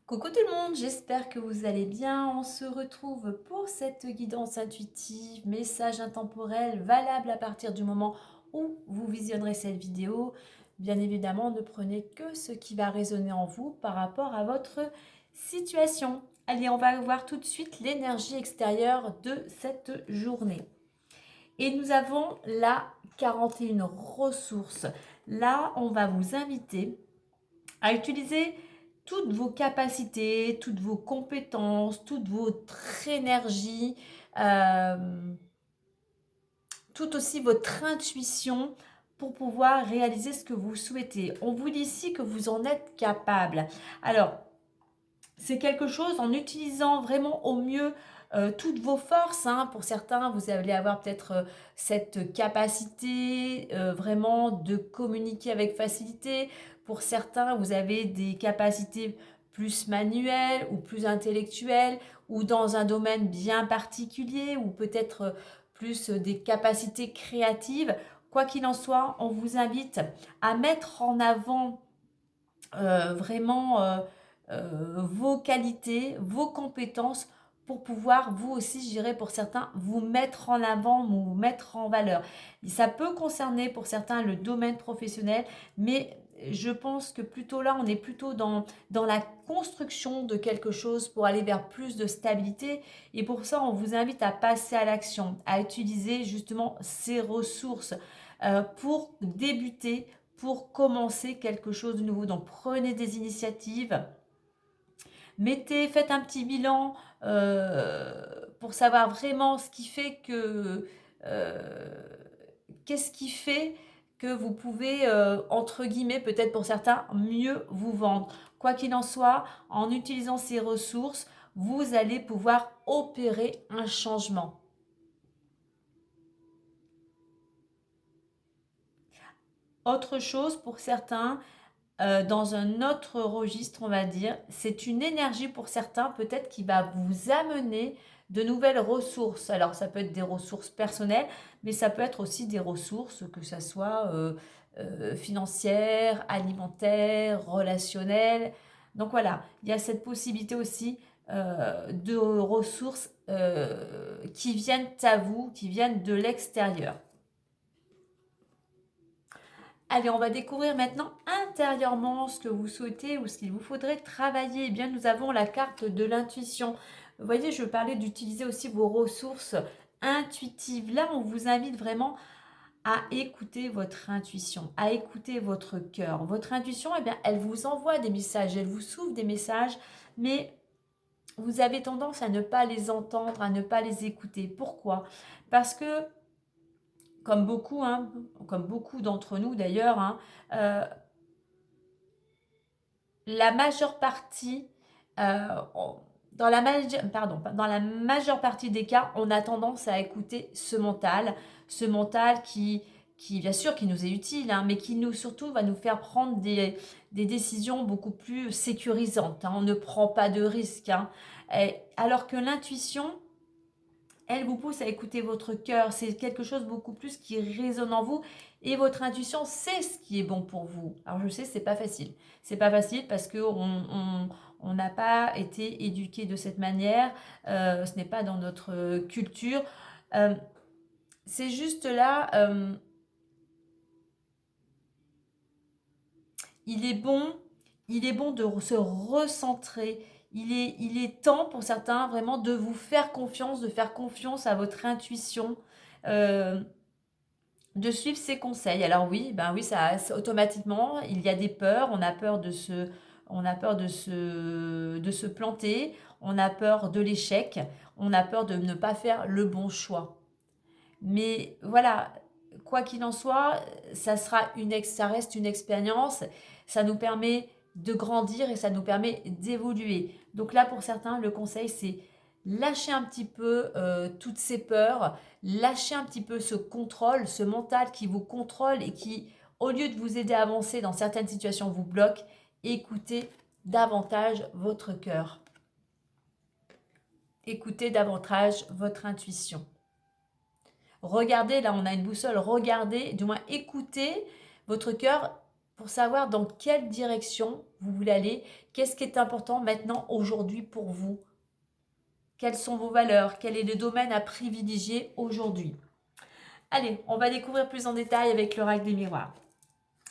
Coucou tout le monde, j'espère que vous allez bien. On se retrouve pour cette guidance intuitive, message intemporel valable à partir du moment où vous visionnerez cette vidéo. Bien évidemment, ne prenez que ce qui va résonner en vous par rapport à votre situation. Allez, on va voir tout de suite l'énergie extérieure de cette journée. Et nous avons la 41 ressources. Là, on va vous inviter à utiliser toutes vos capacités, toutes vos compétences, toute votre énergie, tout aussi votre intuition pour pouvoir réaliser ce que vous souhaitez. On vous dit ici que vous en êtes capable. Alors, c'est quelque chose en utilisant vraiment au mieux toutes vos forces. Hein. Pour certains, vous allez avoir peut-être cette capacité vraiment de communiquer avec facilité. Pour certains, vous avez des capacités plus manuelles ou plus intellectuelles ou dans un domaine bien particulier ou peut-être plus des capacités créatives. Quoi qu'il en soit, on vous invite à mettre en avant vraiment vos qualités, vos compétences pour pouvoir vous aussi, je dirais pour certains, vous mettre en avant, vous mettre en valeur. Ça peut concerner pour certains le domaine professionnel, mais je pense que plutôt là, on est plutôt dans la construction de quelque chose pour aller vers plus de stabilité. Et pour ça, on vous invite à passer à l'action, à utiliser justement ces ressources pour débuter, pour commencer quelque chose de nouveau. Donc prenez des initiatives, faites un petit bilan pour savoir vraiment ce qui fait que qu'est-ce qui fait que vous pouvez, entre guillemets, peut-être pour certains, mieux vous vendre. Quoi qu'il en soit, en utilisant ces ressources, vous allez pouvoir opérer un changement. Autre chose pour certains, dans un autre registre, on va dire. C'est une énergie pour certains, peut-être qui va vous amener de nouvelles ressources. Alors, ça peut être des ressources personnelles, mais ça peut être aussi des ressources, que ce soit financières, alimentaires, relationnelles. Donc voilà, il y a cette possibilité aussi de ressources qui viennent à vous, qui viennent de l'extérieur. Allez, on va découvrir maintenant intérieurement ce que vous souhaitez ou ce qu'il vous faudrait travailler. Eh bien, nous avons la carte de l'intuition. Vous voyez, je parlais d'utiliser aussi vos ressources intuitives. Là, on vous invite vraiment à écouter votre intuition, à écouter votre cœur. Votre intuition, eh bien, elle vous envoie des messages, elle vous souffle des messages, mais vous avez tendance à ne pas les entendre, à ne pas les écouter. Pourquoi? Parce que comme beaucoup d'entre nous d'ailleurs, euh, la majeure partie, euh, dans la majeure partie des cas, on a tendance à écouter ce mental qui bien sûr, qui nous est utile, hein, mais qui nous surtout va nous faire prendre des décisions beaucoup plus sécurisantes. Hein. On ne prend pas de risques. Hein. Alors que l'intuition, elle vous pousse à écouter votre cœur. C'est quelque chose beaucoup plus qui résonne en vous. Et votre intuition sait ce qui est bon pour vous. Alors je sais, c'est pas facile. C'est pas facile parce que on n'a pas été éduqué de cette manière. Ce n'est pas dans notre culture. Euh, c'est juste là, il est bon, il est bon de se recentrer. Il est temps pour certains vraiment de vous faire confiance, de faire confiance à votre intuition. Euh, de suivre ses conseils. Alors oui, ben oui, automatiquement, il y a des peurs, on a peur de se planter, on a peur de l'échec, on a peur de ne pas faire le bon choix. Mais voilà, quoi qu'il en soit, ça reste une expérience, ça nous permet de grandir et ça nous permet d'évoluer. Donc là, pour certains, le conseil, c'est lâcher un petit peu toutes ces peurs, lâcher un petit peu ce contrôle, ce mental qui vous contrôle et qui, au lieu de vous aider à avancer dans certaines situations, vous bloque. Écoutez davantage votre cœur. Écoutez davantage votre intuition. Regardez, là on a une boussole, regardez, du moins écoutez votre cœur pour savoir dans quelle direction vous voulez aller, qu'est-ce qui est important maintenant, aujourd'hui pour vous. Quelles sont vos valeurs? Quel est le domaine à privilégier aujourd'hui? Allez, on va découvrir plus en détail avec l'oracle des miroirs.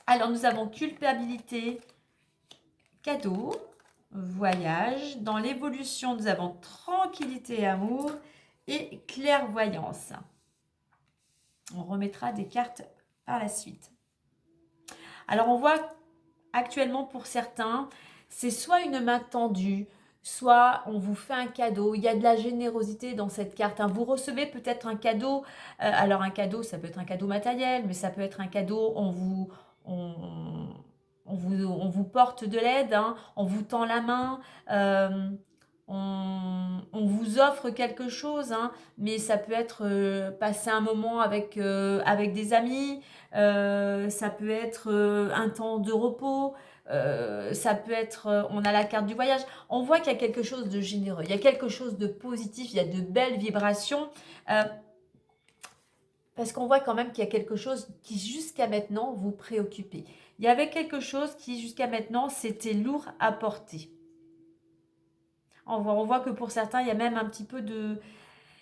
Alors, nous avons culpabilité, cadeau, voyage. Dans l'évolution, nous avons tranquillité et amour et clairvoyance. On remettra des cartes par la suite. Alors, on voit actuellement pour certains, c'est soit une main tendue, soit on vous fait un cadeau. Il y a de la générosité dans cette carte, hein. Vous recevez peut-être un cadeau. Alors un cadeau, ça peut être un cadeau matériel, mais ça peut être un cadeau, on, on vous porte de l'aide, hein. On vous tend la main, on vous offre quelque chose, hein. Mais ça peut être passer un moment avec des amis, ça peut être un temps de repos. Ça peut être, on a la carte du voyage. On voit qu'il y a quelque chose de généreux, il y a quelque chose de positif, il y a de belles vibrations. Parce qu'on voit quand même qu'il y a quelque chose qui jusqu'à maintenant vous préoccupait. Il y avait quelque chose qui jusqu'à maintenant c'était lourd à porter. On voit que pour certains il y a même un petit peu de...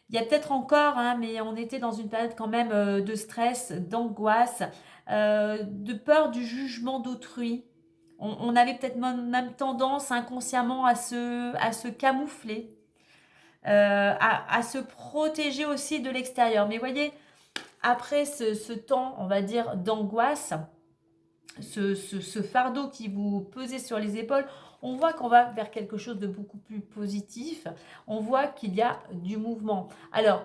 Il y a peut-être encore, hein, mais on était dans une période quand même de stress, d'angoisse, de peur du jugement d'autrui. On avait peut-être même tendance inconsciemment à se camoufler, à se protéger aussi de l'extérieur. Mais voyez, après ce temps, on va dire, d'angoisse, ce fardeau qui vous pesait sur les épaules, on voit qu'on va vers quelque chose de beaucoup plus positif. On voit qu'il y a du mouvement. Alors,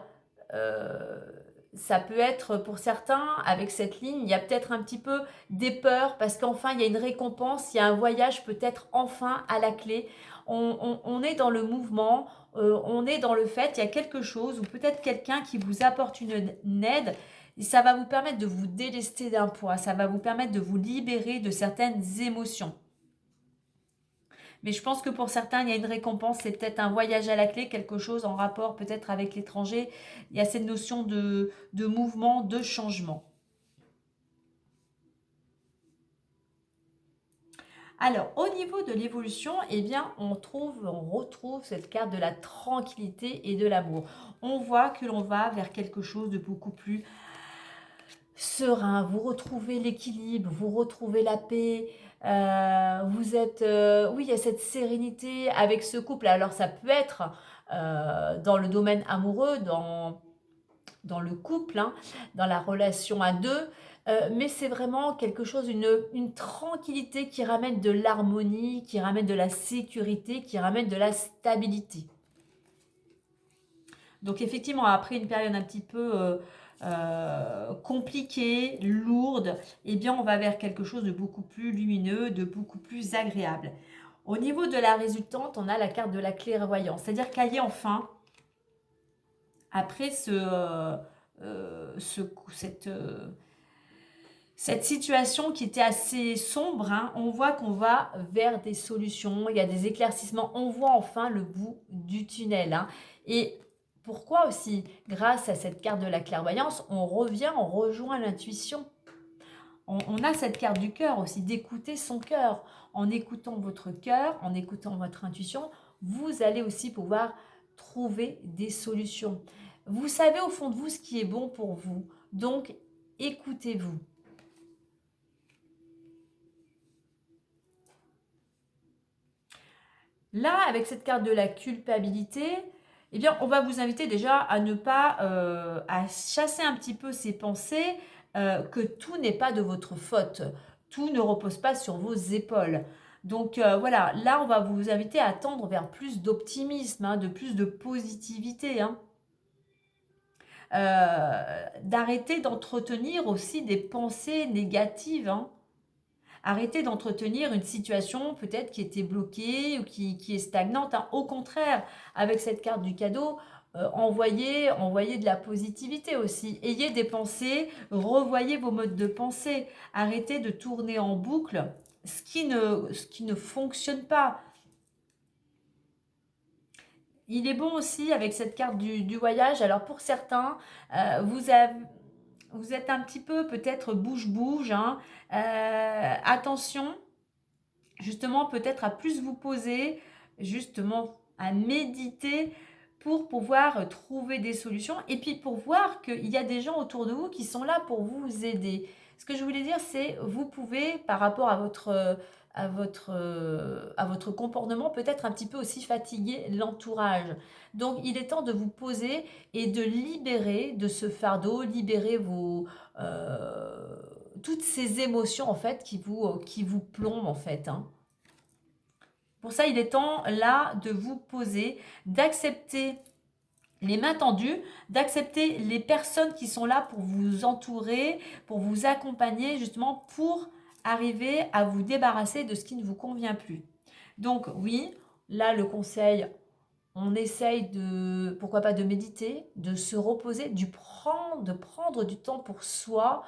ça peut être pour certains, avec cette ligne, il y a peut-être un petit peu des peurs parce qu'enfin, il y a une récompense, il y a un voyage peut-être enfin à la clé. On est dans le mouvement, on est dans le fait, il y a quelque chose ou peut-être quelqu'un qui vous apporte une aide. Et ça va vous permettre de vous délester d'un poids, ça va vous permettre de vous libérer de certaines émotions. Mais je pense que pour certains, il y a une récompense, c'est peut-être un voyage à la clé, quelque chose en rapport peut-être avec l'étranger. Il y a cette notion de mouvement, de changement. Alors, au niveau de l'évolution, eh bien, on retrouve cette carte de la tranquillité et de l'amour. On voit que l'on va vers quelque chose de beaucoup plus serein, vous retrouvez l'équilibre, vous retrouvez la paix, vous êtes... oui, il y a cette sérénité avec ce couple. Alors ça peut être dans le domaine amoureux, dans le couple, hein, dans la relation à deux, mais c'est vraiment quelque chose, une tranquillité qui ramène de l'harmonie, qui ramène de la sécurité, qui ramène de la stabilité. Donc effectivement, après une période un petit peu compliquée, lourde, eh bien on va vers quelque chose de beaucoup plus lumineux, de beaucoup plus agréable. Au niveau de la résultante, on a la carte de la clairvoyance. C'est-à-dire qu'elle est enfin, après cette situation qui était assez sombre, hein, on voit qu'on va vers des solutions, il y a des éclaircissements, on voit enfin le bout du tunnel, hein. Et pourquoi aussi, grâce à cette carte de la clairvoyance, on rejoint l'intuition. On a cette carte du cœur aussi, d'écouter son cœur. En écoutant votre cœur, en écoutant votre intuition, vous allez aussi pouvoir trouver des solutions. Vous savez au fond de vous ce qui est bon pour vous, donc écoutez-vous. Là, avec cette carte de la culpabilité, eh bien, on va vous inviter déjà à ne pas, à chasser un petit peu ces pensées, que tout n'est pas de votre faute. Tout ne repose pas sur vos épaules. Donc voilà, là, on va vous inviter à tendre vers plus d'optimisme, hein, de plus de positivité, hein. D'arrêter d'entretenir aussi des pensées négatives, hein. Arrêtez d'entretenir une situation peut-être qui était bloquée ou qui est stagnante, hein. Au contraire, avec cette carte du cadeau, envoyez de la positivité aussi. Ayez des pensées, revoyez vos modes de pensée. Arrêtez de tourner en boucle ce qui ne fonctionne pas. Il est bon aussi avec cette carte du voyage. Alors pour certains, vous êtes un petit peu peut-être bouge-bouge, hein. Attention, justement, peut-être à plus vous poser, justement, à méditer pour pouvoir trouver des solutions et puis pour voir qu'il y a des gens autour de vous qui sont là pour vous aider. Ce que je voulais dire, c'est vous pouvez, par rapport à votre comportement, peut-être un petit peu aussi fatiguer l'entourage. Donc, il est temps de vous poser et de libérer de ce fardeau, libérer toutes ces émotions, en fait, qui vous plombent, en fait, hein. Pour ça, il est temps là de vous poser, d'accepter les mains tendues, d'accepter les personnes qui sont là pour vous entourer, pour vous accompagner, justement pour arriver à vous débarrasser de ce qui ne vous convient plus. Donc oui, là le conseil, on essaye de, pourquoi pas, de méditer, de se reposer, de prendre du temps pour soi,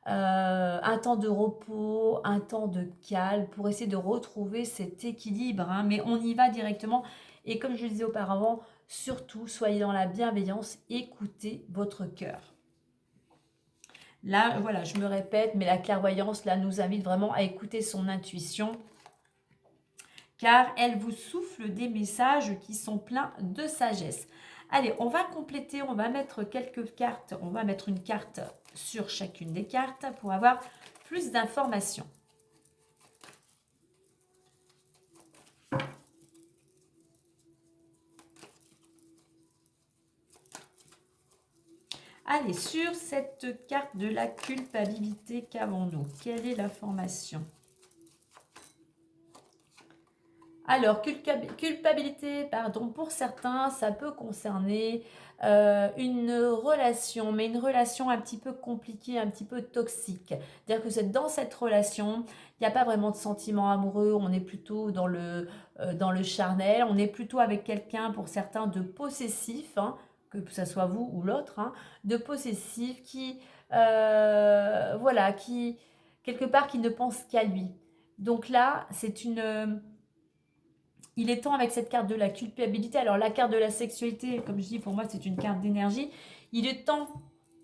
un temps de repos, un temps de calme pour essayer de retrouver cet équilibre, hein. Mais on y va directement. Et comme je le disais auparavant, surtout, soyez dans la bienveillance, écoutez votre cœur. Là, voilà, je me répète, mais la clairvoyance, là, nous invite vraiment à écouter son intuition, car elle vous souffle des messages qui sont pleins de sagesse. Allez, on va compléter, on va mettre quelques cartes, on va mettre une carte sur chacune des cartes pour avoir plus d'informations. Allez, sur cette carte de la culpabilité, qu'avons-nous? Quelle est l'information? Alors, culpabilité, pardon, pour certains, ça peut concerner une relation, mais une relation un petit peu compliquée, un petit peu toxique. C'est-à-dire que dans cette relation, il n'y a pas vraiment de sentiments amoureux, on est plutôt dans le charnel, on est plutôt avec quelqu'un, pour certains, de possessif, hein, que ce soit vous ou l'autre, hein, de possessif voilà, qui, quelque part, qui ne pense qu'à lui. Donc là, il est temps avec cette carte de la culpabilité. Alors la carte de la sexualité, comme je dis, pour moi c'est une carte d'énergie. Il est temps,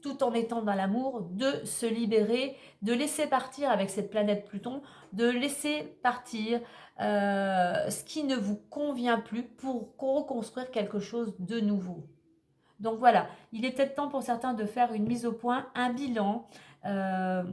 tout en étant dans l'amour, de se libérer, de laisser partir avec cette planète Pluton, de laisser partir ce qui ne vous convient plus pour reconstruire quelque chose de nouveau. Donc voilà, il est peut-être temps pour certains de faire une mise au point, un bilan de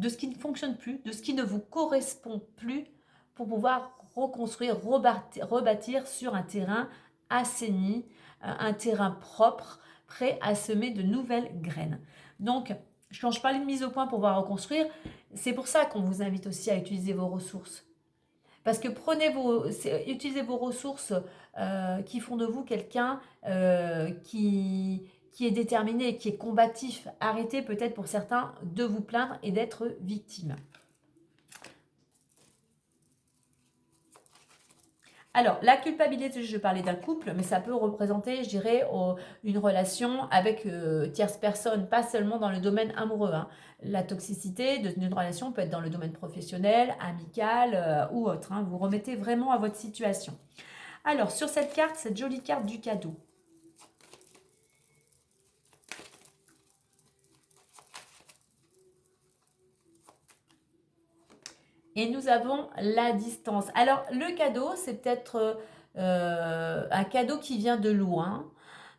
ce qui ne fonctionne plus, de ce qui ne vous correspond plus pour pouvoir reconstruire, rebâtir sur un terrain assaini, un terrain propre, prêt à semer de nouvelles graines. Donc, quand je parle de mise au point pour pouvoir reconstruire, c'est pour ça qu'on vous invite aussi à utiliser vos ressources. Parce que utilisez vos ressources qui font de vous quelqu'un qui est déterminé, qui est combatif. Arrêtez peut-être pour certains de vous plaindre et d'être victime. Alors, la culpabilité, je parlais d'un couple, mais ça peut représenter, je dirais, une relation avec tierce personne, pas seulement dans le domaine amoureux, hein. La toxicité d'une relation peut être dans le domaine professionnel, amical ou autre, hein. Vous remettez vraiment à votre situation. Alors, sur cette carte, cette jolie carte du cadeau. Et nous avons la distance. Alors, le cadeau, c'est peut-être un cadeau qui vient de loin,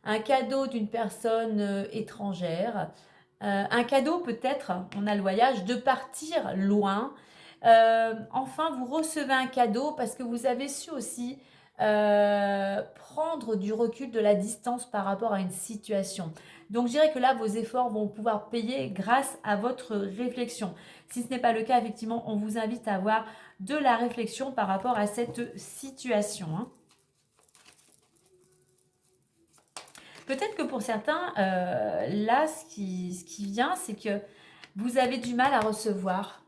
un cadeau d'une personne étrangère, un cadeau peut-être, on a le voyage, de partir loin. Enfin, vous recevez un cadeau parce que vous avez su aussi prendre du recul, de la distance par rapport à une situation. Donc, je dirais que là, vos efforts vont pouvoir payer grâce à votre réflexion. Si ce n'est pas le cas, effectivement, on vous invite à avoir de la réflexion par rapport à cette situation, hein. Peut-être que pour certains, là, ce qui vient, c'est que vous avez du mal à recevoir.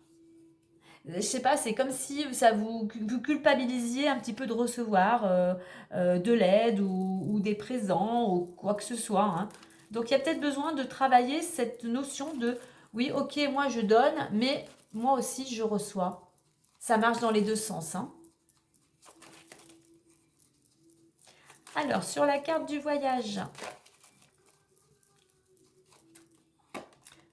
Je sais pas, c'est comme si vous culpabilisiez un petit peu de recevoir de l'aide ou des présents ou quoi que ce soit, hein. Donc il y a peut-être besoin de travailler cette notion de oui, ok, moi je donne, mais moi aussi je reçois. Ça marche dans les deux sens, hein. Alors, sur la carte du voyage,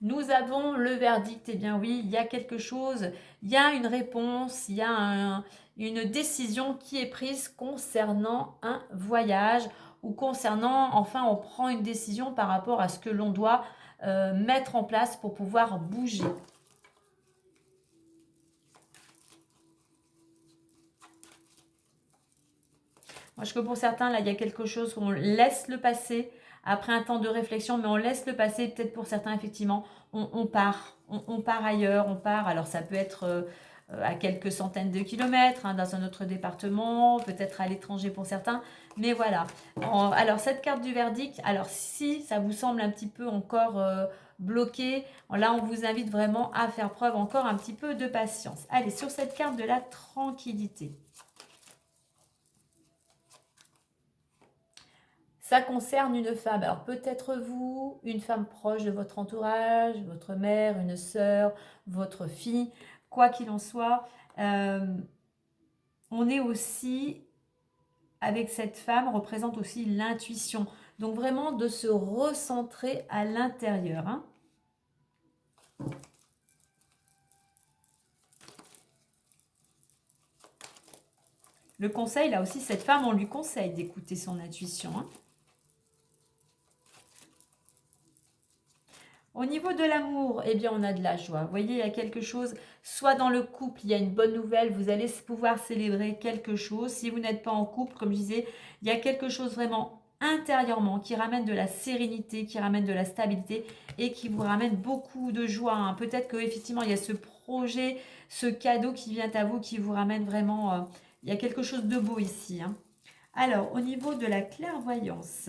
Nous avons le verdict. Eh bien oui, il y a quelque chose, il y a une réponse, il y a une décision qui est prise concernant un voyage ou concernant, enfin, on prend une décision par rapport à ce que l'on doit mettre en place pour pouvoir bouger. Moi, je que pour certains, là, il y a quelque chose où on laisse le passer après un temps de réflexion, mais on laisse le passer. Peut-être pour certains, effectivement, on part. On part ailleurs, on part. Alors, ça peut être à quelques centaines de kilomètres, hein, dans un autre département, peut-être à l'étranger pour certains. Mais voilà. Alors, cette carte du verdict, alors si ça vous semble un petit peu encore bloqué, là, on vous invite vraiment à faire preuve encore un petit peu de patience. Allez, sur cette carte de la tranquillité. Ça concerne une femme. Alors peut-être vous, une femme proche de votre entourage, votre mère, une sœur, votre fille, quoi qu'il en soit. On est aussi, avec cette femme, représente aussi l'intuition. Donc vraiment de se recentrer à l'intérieur. Hein. Le conseil, là aussi, cette femme, on lui conseille d'écouter son intuition. Hein. Au niveau de l'amour, eh bien, on a de la joie. Vous voyez, il y a quelque chose, soit dans le couple, il y a une bonne nouvelle, vous allez pouvoir célébrer quelque chose. Si vous n'êtes pas en couple, comme je disais, il y a quelque chose vraiment intérieurement qui ramène de la sérénité, qui ramène de la stabilité et qui vous ramène beaucoup de joie. Hein. Peut-être qu'effectivement, il y a ce projet, ce cadeau qui vient à vous, qui vous ramène vraiment... il y a quelque chose de beau ici. Hein. Alors, au niveau de la clairvoyance...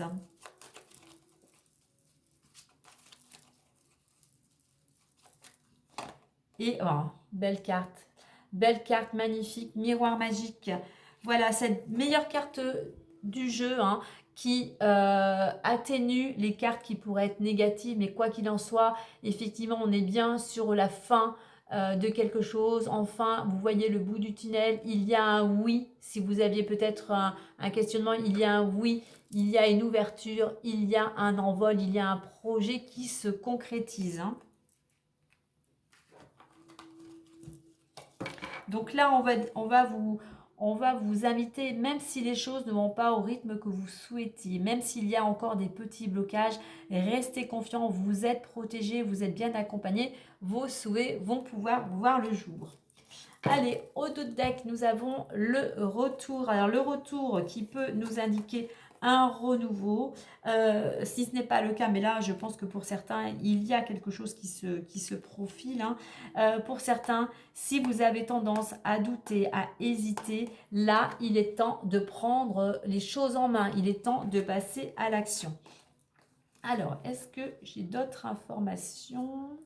Et oh, belle carte, magnifique, miroir magique. Voilà, cette meilleure carte du jeu hein, qui atténue les cartes qui pourraient être négatives. Mais quoi qu'il en soit, effectivement, on est bien sur la fin de quelque chose. Enfin, vous voyez le bout du tunnel. Il y a un oui. Si vous aviez peut-être un questionnement, il y a un oui. Il y a une ouverture. Il y a un envol. Il y a un projet qui se concrétise. Hein. Donc là, on va vous inviter, même si les choses ne vont pas au rythme que vous souhaitiez, même s'il y a encore des petits blocages, restez confiants, vous êtes protégés, vous êtes bien accompagnés, vos souhaits vont pouvoir voir le jour. Allez, au dos de deck, nous avons le retour. Alors, le retour qui peut nous indiquer un renouveau, si ce n'est pas le cas, mais là, je pense que pour certains, il y a quelque chose qui se profile. Hein. Pour certains, si vous avez tendance à douter, à hésiter, là, il est temps de prendre les choses en main. Il est temps de passer à l'action. Alors, est-ce que j'ai d'autres informations ?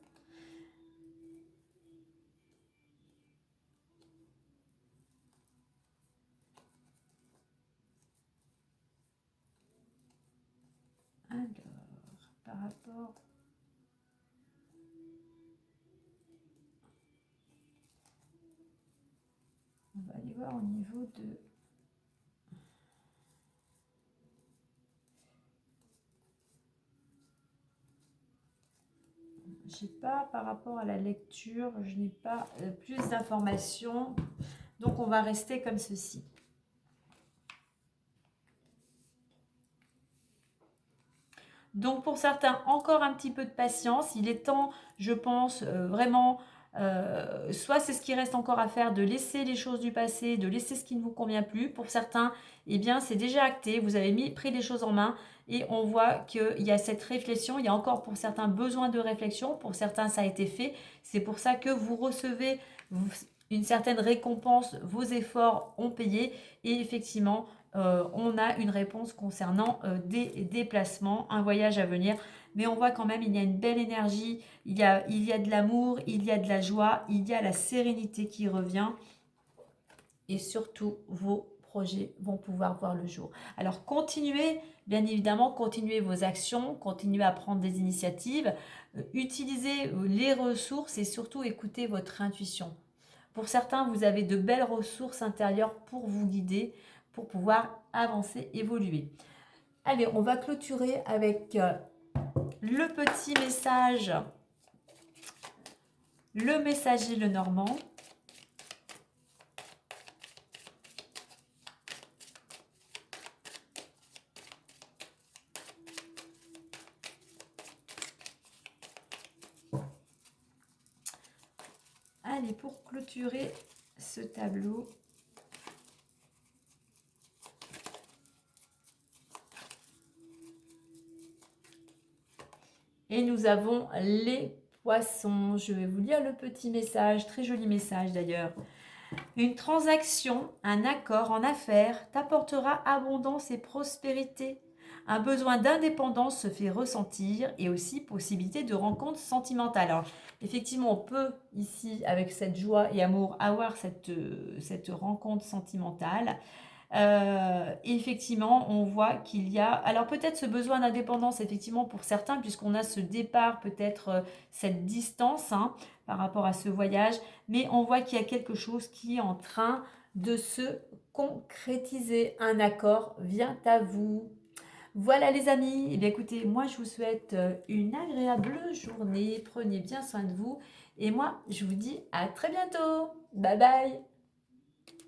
Alors, par rapport... On va aller voir au niveau de... J'ai pas, par rapport à la lecture, je n'ai pas plus d'informations. Donc, on va rester comme ceci. Donc, pour certains, encore un petit peu de patience. Il est temps, je pense, vraiment... soit c'est ce qui reste encore à faire, de laisser les choses du passé, de laisser ce qui ne vous convient plus. Pour certains, eh bien, c'est déjà acté. Vous avez pris les choses en main et on voit qu'il y a cette réflexion. Il y a encore pour certains besoin de réflexion. Pour certains, ça a été fait. C'est pour ça que vous recevez une certaine récompense. Vos efforts ont payé et effectivement, on a une réponse concernant des déplacements, un voyage à venir. Mais on voit quand même, il y a une belle énergie, il y a de l'amour, il y a de la joie, il y a la sérénité qui revient. Et surtout, vos projets vont pouvoir voir le jour. Alors, continuez, bien évidemment, continuez vos actions, continuez à prendre des initiatives, utilisez les ressources et surtout écoutez votre intuition. Pour certains, vous avez de belles ressources intérieures pour vous guider, pour pouvoir avancer, évoluer. Allez, on va clôturer avec le petit message le messager, le Normand. Allez, pour clôturer ce tableau, et nous avons les poissons. Je vais vous lire le petit message, très joli message d'ailleurs. Une transaction, un accord en affaires t'apportera abondance et prospérité. Un besoin d'indépendance se fait ressentir et aussi possibilité de rencontre sentimentale. Alors, effectivement, on peut ici, avec cette joie et amour, avoir cette rencontre sentimentale. Effectivement, on voit qu'il y a, alors peut-être ce besoin d'indépendance, effectivement, pour certains, puisqu'on a ce départ, peut-être cette distance par rapport à ce voyage, mais on voit qu'il y a quelque chose qui est en train de se concrétiser. Un accord vient à vous. Voilà les amis, eh bien écoutez, moi je vous souhaite une agréable journée, prenez bien soin de vous, et moi je vous dis à très bientôt, bye bye.